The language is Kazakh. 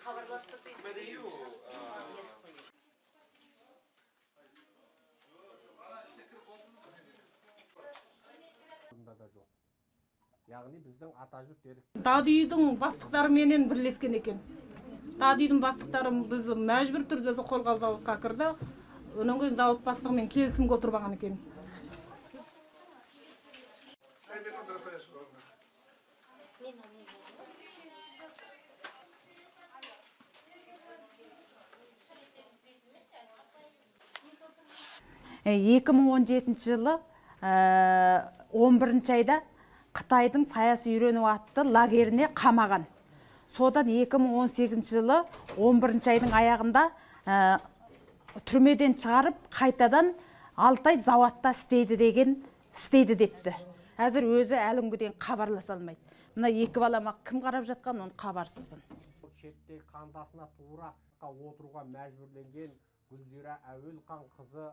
хабарластық да жоқ. Яғни біздің атажұрт ерік. Дадүйдің бастықтарыменен бірлескен екен. Дадүйдің бастықтары біз мәжбүр түрде қолға зауытқа кірді. Онан кейін зауыт бастығымен келісімге отырмаған екен. Екі мың 17 жылы 11 айда Қытайдың саяси үйрену атты лагеріне қамаған. Содан 2018 жылы 11 айдың аяғында түрмеден шығарып, қайтадан 6 ай зауатта істейді депті. Әзір өзі әлінгіден хабарласа алмайды. Мына екі балама кім қарап жатқан, оны хабарсызбын. Шеттей қандасына тура отыруға мәжбүрленген Гүлзира Әуелқан қызы